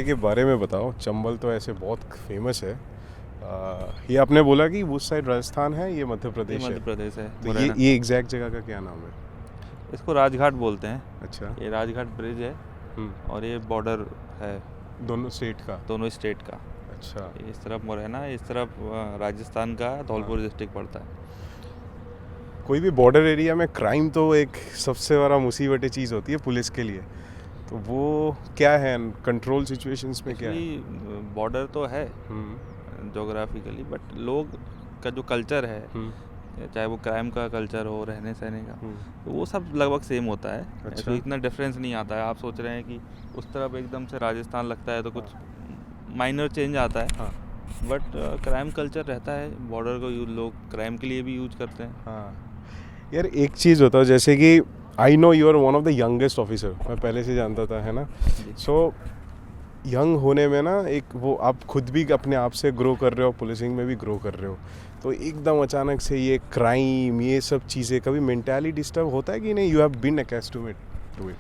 के बारे में बताओ। चंबल तो ऐसे बहुत फेमस है। ये आपने बोला कि उस साइड राजस्थान है, ये मध्य ये प्रदेश है। मध्य प्रदेश है, तो मुरैना। ये एग्जैक्ट जगह का क्या नाम है? इसको राजघाट बोलते हैं। अच्छा। ये राजघाट ब्रिज है और ये बॉर्डर है दोनों स्टेट का? दोनों स्टेट का। अच्छा। इस तरफ मुरैना, इस तरफ राजस्थान का धौलपुर डिस्ट्रिक्ट पड़ता है। कोई भी बॉर्डर एरिया में क्राइम तो एक सबसे बड़ा मुसीबत चीज़ होती है पुलिस के लिए। तो वो क्या है कंट्रोल सिचुएशंस में, क्या है? बॉर्डर तो है जोग्राफिकली, बट लोग का जो कल्चर है, चाहे वो क्राइम का कल्चर हो, रहने सहने का, तो वो सब लगभग सेम होता है। अच्छा। तो इतना डिफरेंस नहीं आता है। आप सोच रहे हैं कि उस तरफ एकदम से राजस्थान लगता है तो कुछ माइनर चेंज आता है, बट क्राइम कल्चर रहता है। बॉर्डर को लोग क्राइम के लिए भी यूज करते हैं। हाँ यार, एक चीज़ होता है जैसे कि I know you are one of the youngest officer, मैं पहले से जानता था, है ना? सो यंग होने में ना, एक वो आप खुद भी अपने आप से ग्रो कर रहे हो, पुलिसिंग में भी ग्रो कर रहे हो, तो एकदम अचानक से ये क्राइम, ये सब चीज़ें, कभी मेंटाली डिस्टर्ब होता है कि नहीं? You have been accustomed to it?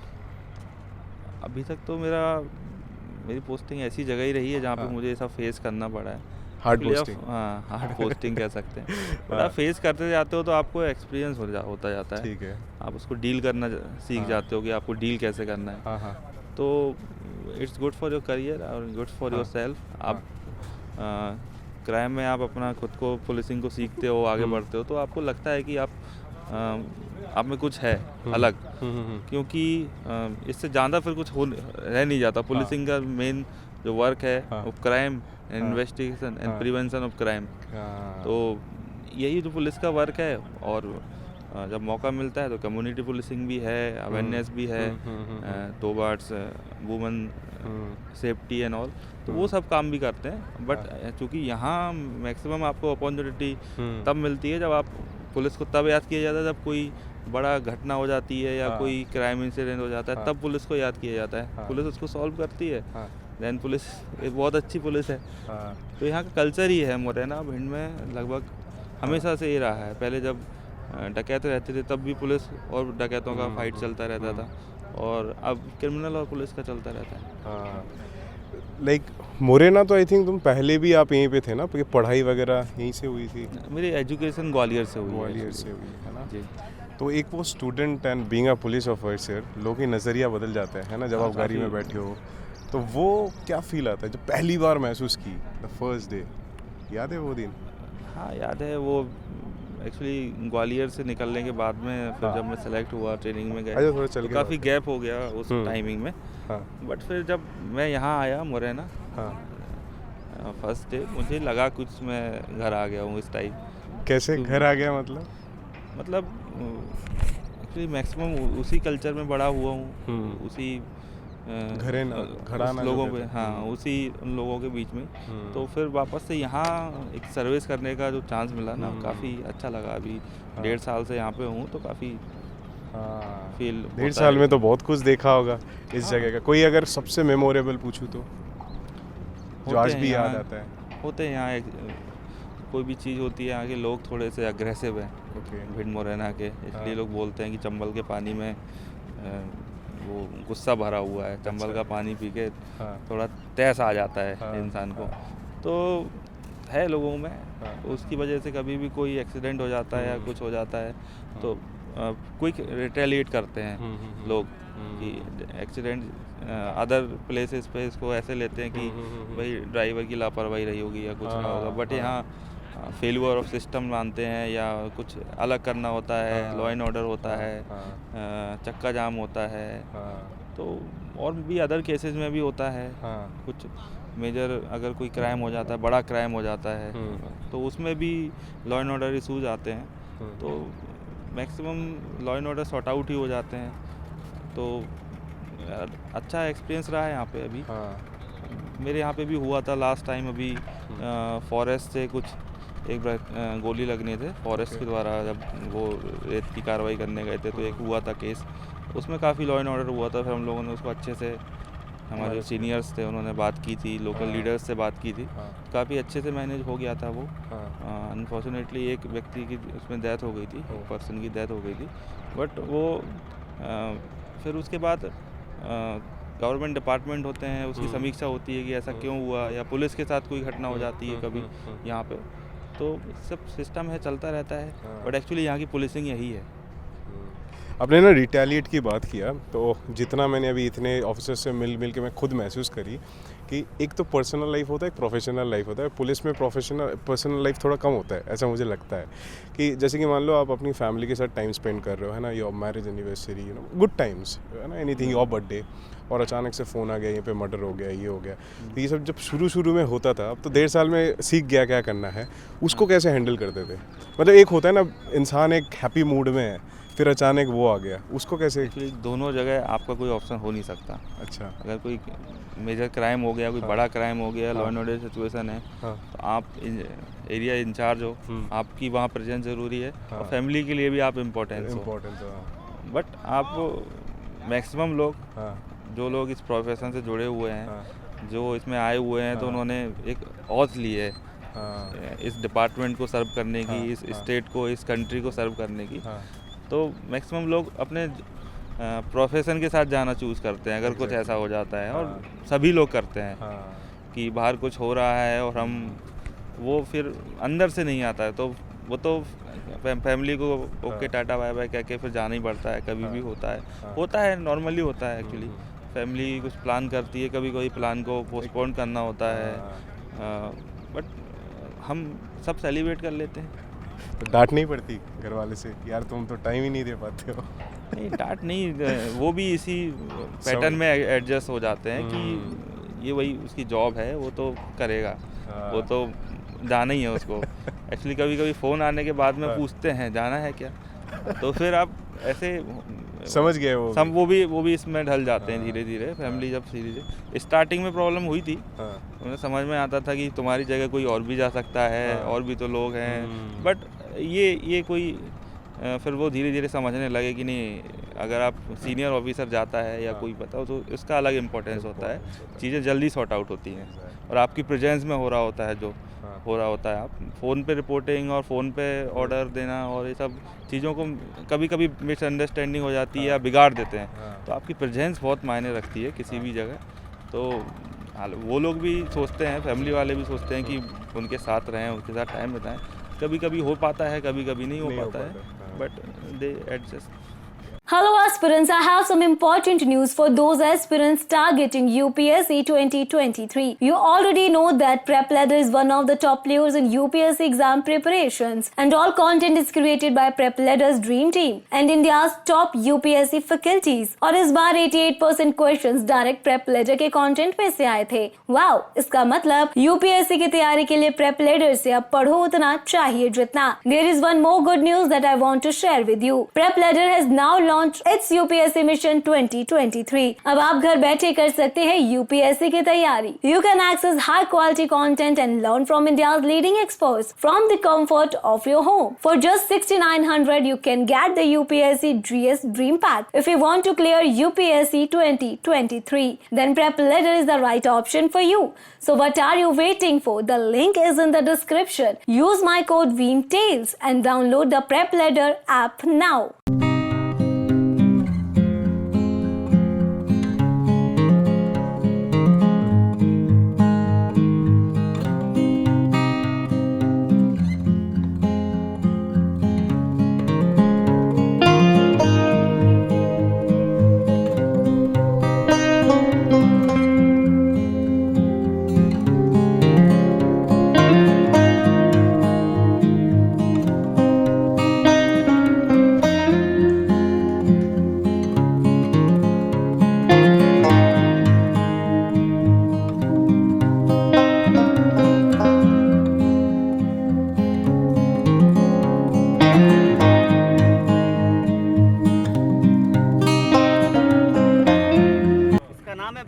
अभी तक तो मेरी पोस्टिंग ऐसी जगह ही रही है जहाँ पे मुझे सब फेस करना पड़ा है। Hard posting. हाँ, हार्ड पोस्टिंग कह सकते हैं। बट आप फेस करते जाते हो तो आपको एक्सपीरियंस होता जाता है। ठीक है। आप उसको डील करना सीख जाते हो कि आपको डील कैसे करना है। हाँ हाँ। तो it's good for your career और गुड फॉर योर सेल्फ। आप क्राइम में आप अपना खुद को, पुलिसिंग को सीखते हो, आगे बढ़ते हो, तो आपको लगता है कि आप में कुछ है अलग। क्योंकि इससे ज़्यादा फिर कुछ रह नहीं जाता। पुलिसिंग का मेन जो वर्क है वो crime investigation and prevention of crime. तो यही जो पुलिस का वर्क है। और जब मौका मिलता है तो कम्युनिटी पुलिसिंग भी है, अवेयरनेस भी है, towards women safety and all, तो वो सब काम भी करते हैं। बट चूँकि यहाँ मैक्सिमम आपको अपॉर्चुनिटी तब मिलती है जब आप पुलिस को तब याद किया जाता है जब कोई बड़ा घटना हो जाती है या कोई क्राइम इंसिडेंट हो जाता है, तब पुलिस को याद किया जाता है। पुलिस उसको सॉल्व करती है। देन पुलिस एक बहुत अच्छी पुलिस है। तो यहाँ का कल्चर ही है मुरैना भिंड में, लगभग हमेशा से ये रहा है। पहले जब डकैत रहते थे तब भी पुलिस और डकैतों का फाइट चलता रहता था, और अब क्रिमिनल और पुलिस का चलता रहता है। लाइक मुरैना तो आई थिंक तुम पहले भी आप यहीं पे थे ना, पढ़ाई वगैरह यहीं से हुई थी? मेरी एजुकेशन ग्वालियर से हुई है ना जी। तो एक वो student and being a police officer, लोगों की नज़रिया बदल जाता है ना, जब आप गाड़ी में बैठे हो, तो वो क्या फील आता है जब पहली बार महसूस की, द फर्स्ट डे? याद है वो दिन? हाँ याद है। वो एक्चुअली ग्वालियर से निकलने के बाद में फिर जब मैं सेलेक्ट हुआ, ट्रेनिंग में गए, तो काफ़ी गैप हो गया उस टाइमिंग में। बट फिर जब मैं यहाँ आया मुरैना फर्स्ट डे, मुझे लगा कुछ मैं घर आ गया हूँ इस टाइम। कैसे घर आ गया? मतलब एक्चुअली मैक्सिमम उसी कल्चर में बड़ा हुआ हूँ, उसी घराना लोगों पे, हाँ, उसी उन लोगों के बीच में। तो फिर वापस से यहाँ एक सर्विस करने का जो चांस मिला ना, काफ़ी अच्छा लगा। अभी 1.5 साल से यहाँ पे हूँ, तो काफ़ी फील 1.5 साल में तो बहुत कुछ देखा होगा इस जगह का। कोई अगर सबसे मेमोरेबल पूछूं तो जो आज भी याद आता है? होते हैं यहाँ कोई भी चीज़ होती है, यहाँ के लोग थोड़े से अग्रेसिव हैं भिंड मुरैना के, इसलिए लोग बोलते हैं कि चंबल के पानी में वो गुस्सा भरा हुआ है। चंबल का पानी पी के थोड़ा तैस आ जाता है इंसान को, तो है लोगों में। तो उसकी वजह से कभी भी कोई एक्सीडेंट हो जाता है या कुछ हो जाता है तो क्विक रिटेलिएट करते हैं लोग कि एक्सीडेंट अदर प्लेसेस पे इसको ऐसे लेते हैं कि भाई ड्राइवर की लापरवाही रही होगी या कुछ ना होगा। बट यहाँ फेलियर ऑफ सिस्टम मानते हैं, या कुछ अलग करना होता है, लॉ एंड ऑर्डर होता है, चक्का जाम होता है, तो और भी अदर केसेस में भी होता है। कुछ मेजर अगर कोई क्राइम हो जाता है, बड़ा क्राइम हो जाता है, तो उसमें भी लॉ एंड ऑर्डर इशूज आते हैं। तो maximum law and order sort out ही हो जाते हैं। तो अच्छा एक्सपीरियंस रहा है यहाँ पे। अभी मेरे यहाँ पे भी हुआ था लास्ट टाइम, अभी फॉरेस्ट से कुछ एक गोली लगने थे फॉरेस्ट के द्वारा, जब वो रेत की कार्रवाई करने गए थे, तो एक हुआ था केस, उसमें काफ़ी लॉ एंड ऑर्डर हुआ था। फिर हम लोगों ने उसको अच्छे से, हमारे जो सीनियर्स थे उन्होंने बात की थी, लोकल लीडर्स से बात की थी, काफ़ी अच्छे से मैनेज हो गया था वो। अनफॉर्चुनेटली एक व्यक्ति की उसमें डेथ हो गई थी, एक पर्सन की डेथ हो गई थी। बट वो फिर उसके बाद गवर्नमेंट डिपार्टमेंट होते हैं, उसकी समीक्षा होती है कि ऐसा क्यों हुआ, या पुलिस के साथ कोई घटना हो जाती है कभी यहाँ पे, तो सब सिस्टम है, चलता रहता है। बट एक्चुअली यहाँ की पुलिसिंग यही है। आपने ना रिटेलिएट की बात किया, तो जितना मैंने अभी इतने ऑफिसर से मिल के मैं खुद महसूस करी कि एक तो पर्सनल लाइफ होता है, एक प्रोफेशनल लाइफ होता है। पुलिस में पर्सनल लाइफ थोड़ा कम होता है, ऐसा मुझे लगता है। कि जैसे कि मान लो आप अपनी फैमिली के साथ टाइम स्पेंड कर रहे हो, है ना, your marriage anniversary, you know, good times, है ना, एनीथिंग, योर बर्थडे, और अचानक से फ़ोन आ गया, यहीं पे मर्डर हो गया, ये हो गया। तो ये सब जब शुरू में होता था, अब तो 1.5 साल में सीख गया क्या करना है, उसको कैसे हैंडल करते थे? मतलब एक होता है ना, इंसान एक हैप्पी मूड में है, फिर अचानक वो आ गया, उसको कैसे? एक्चुअली दोनों जगह आपका कोई ऑप्शन हो नहीं सकता। अच्छा। अगर कोई मेजर क्राइम हो गया, कोई बड़ा क्राइम हो गया, लॉ एंड ऑर्डर सिचुएशन है, हाँ। तो आप एरिया इंचार्ज हो, आपकी वहाँ प्रेजेंस ज़रूरी है, और फैमिली के लिए भी आप इम्पोर्टेंट हो। बट आप मैक्सिमम लोग, जो लोग इस प्रोफेशन से जुड़े हुए हैं, जो इसमें आए हुए हैं, तो उन्होंने एक औज़ ली है इस डिपार्टमेंट को सर्व करने की, इस स्टेट को, इस कंट्री को सर्व करने की। तो मैक्सिमम लोग अपने प्रोफेशन के साथ जाना चूज़ करते हैं अगर कुछ ऐसा हो जाता है, और सभी लोग करते हैं कि बाहर कुछ हो रहा है और हम, वो फिर अंदर से नहीं आता है, तो वो तो फैमिली को ओके टाटा बाय बाय कह के फिर जाना ही पड़ता है। कभी भी होता है, नॉर्मली होता है। एक्चुअली फैमिली कुछ प्लान करती है, कभी कोई प्लान को पोस्टपोन करना होता है, बट हम सब सेलिब्रेट कर लेते हैं। तो डांट नहीं पड़ती घर वाले से, यार तुम तो टाइम ही नहीं दे पाते हो? नहीं, डांट नहीं, वो भी इसी पैटर्न में एडजस्ट हो जाते हैं कि ये वही उसकी जॉब है, वो तो करेगा, वो तो जाना ही है उसको। एक्चुअली कभी कभी फ़ोन आने के बाद में पूछते हैं जाना है क्या, तो फिर आप ऐसे समझ गए वो भी इसमें ढल जाते हैं धीरे धीरे। फैमिली जब सीरीज स्टार्टिंग में प्रॉब्लम हुई थी, उन्हें समझ में आता था कि तुम्हारी जगह कोई और भी जा सकता है, और भी तो लोग हैं, बट ये कोई फिर वो धीरे धीरे समझने लगे कि नहीं, अगर आप सीनियर ऑफिसर जाता है या कोई बताओ, तो इसका अलग इम्पोर्टेंस होता है, चीज़ें जल्दी सॉर्ट आउट होती हैं, और आपकी प्रेजेंस में हो रहा होता है जो हो रहा होता है। आप फ़ोन पे रिपोर्टिंग और फ़ोन पे ऑर्डर देना और ये सब चीज़ों को कभी कभी मिसअंडरस्टैंडिंग हो जाती है या बिगाड़ देते हैं, तो आपकी प्रेजेंस बहुत मायने रखती है किसी भी जगह। तो वो लोग भी सोचते हैं, फैमिली वाले भी सोचते हैं कि उनके साथ रहें, उनके साथ टाइम बिताएं। कभी कभी हो पाता है, कभी कभी नहीं हो पाता है, but they adjust. Hello aspirants, I have some important news for those aspirants targeting UPSC 2023. You already know that Prep Ladder is one of the top players in UPSC exam preparations, and all content is created by Prep Ladder's dream team and India's top UPSC faculties. और इस बार 88% questions direct Prep Ladder के content में से आए थे। Wow, इसका मतलब UPSC की तैयारी के लिए Prep Ladder से अब पढ़ो उतना चाहिए जितना। There is one more good news that I want to share with you. Prep Ladder has now It's UPSC Mission 2023. अब आप घर बैठे कर सकते हैं UPSC की तैयारी। You can access high quality content and learn from India's leading experts from the comfort of your home. For just 6,900, you can get the UPSC GS Dream Pack. If you want to clear UPSC 2023, then Prep Ladder is the right option for you. So what are you waiting for? The link is in the description. Use my code VEEMTALES and download the Prep Ladder app now.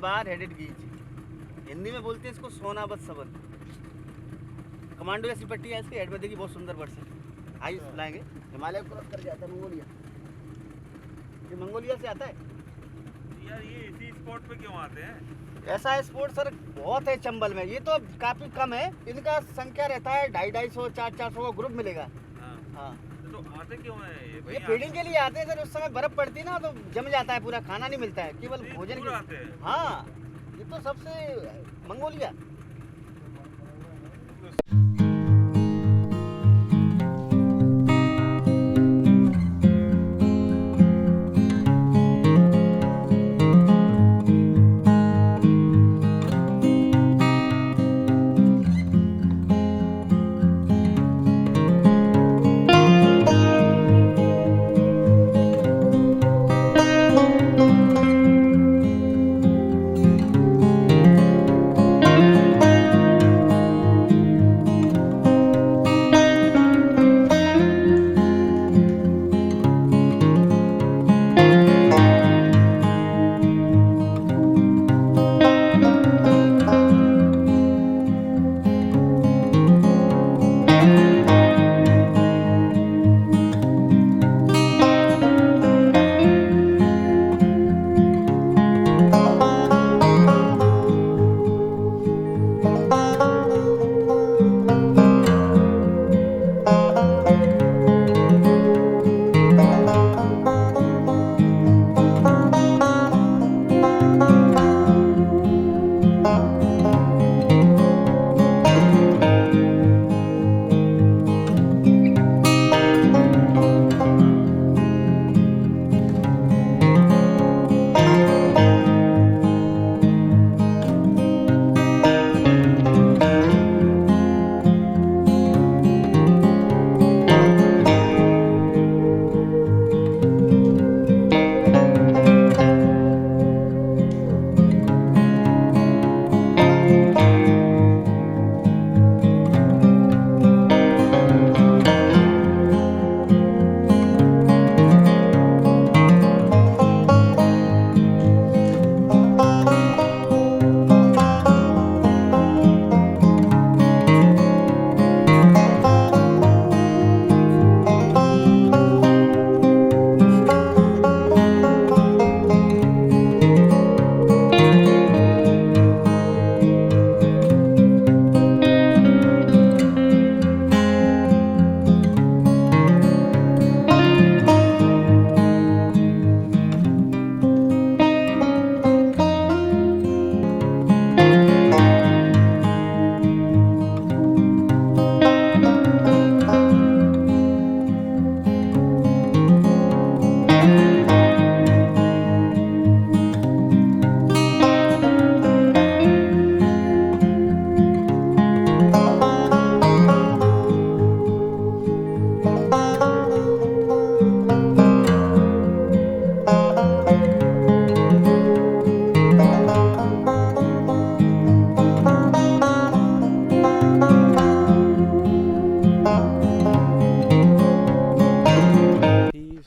Bar headed गीज, Hindi में बोलते हैं इसको सोनाबत सबन। Commando जैसी पट्टी है इसकी, head में देखिए बहुत सुंदर बर्ड्स है। आइए लाएंगे, हिमालय क्रॉस कर जाता है मंगोलिया, ये मंगोलिया से आता है। यार ये इसी स्पॉट पे क्यों आते हैं? ऐसा है स्पोर्ट सर बहुत है चंबल में, ये तो काफ़ी कम है, इनका संख्या रहता है 250-250, 400 का ग्रुप मिलेगा। हाँ तो आते क्यों हैं ये फीडिंग के लिए आते हैं सर। उस समय बर्फ पड़ती है ना तो जम जाता है पूरा, खाना नहीं मिलता है, केवल भोजन के। आते हैं। हाँ ये तो सबसे मंगोलिया।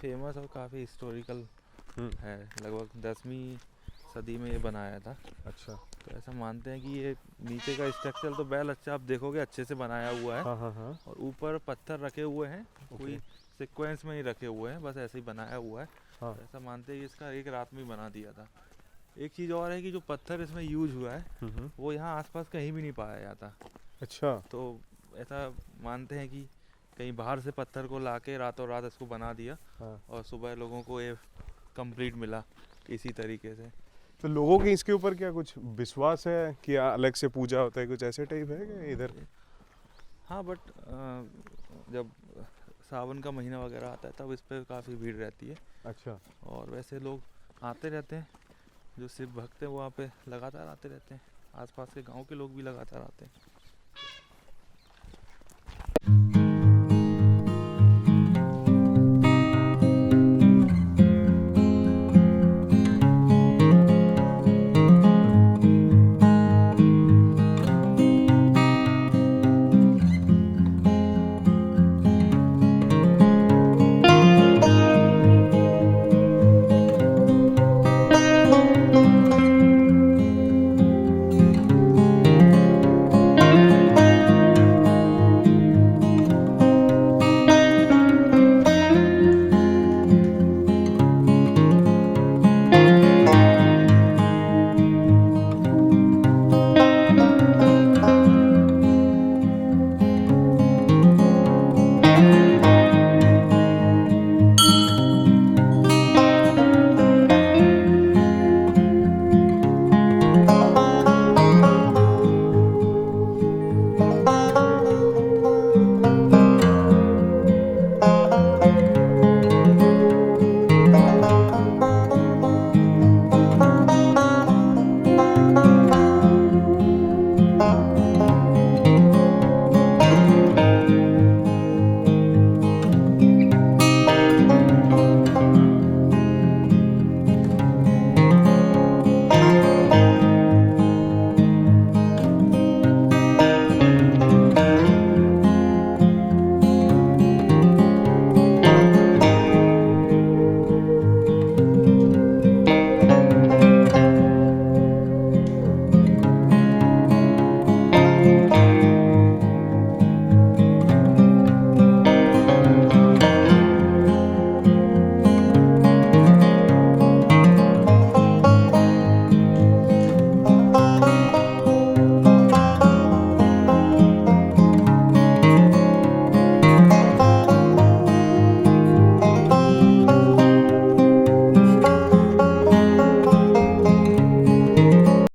फेमस और काफ़ी हिस्टोरिकल है। लगभग 10वीं सदी में ये बनाया था। अच्छा। तो ऐसा मानते हैं कि ये नीचे का स्ट्रक्चर तो बैल अच्छा आप देखोगे अच्छे से बनाया हुआ है। हाँ हाँ हाँ। और ऊपर पत्थर रखे हुए हैं, कोई सीक्वेंस में ही रखे हुए हैं, बस ऐसे ही बनाया हुआ है। हाँ। तो ऐसा मानते हैं कि इसका एक रात में ही बना दिया था। एक चीज़ और है कि जो पत्थर इसमें यूज हुआ है वो यहाँ आसपास कहीं भी नहीं पाया जाता। अच्छा। तो ऐसा मानते हैं कि कहीं बाहर से पत्थर को लाके रातों रात इसको बना दिया। हाँ। और सुबह लोगों को ये कंप्लीट मिला इसी तरीके से। तो लोगों के इसके ऊपर क्या कुछ विश्वास है कि अलग से पूजा होता है, कुछ ऐसे टाइप है क्या इधर? हाँ बट जब सावन का महीना वगैरह आता है तब इस पर काफ़ी भीड़ रहती है। अच्छा। और वैसे लोग आते रहते हैं, जो शिव भक्त हैं वो वहाँ पे लगातार आते रहते हैं। आसपास के गांव के लोग भी लगातार आते हैं।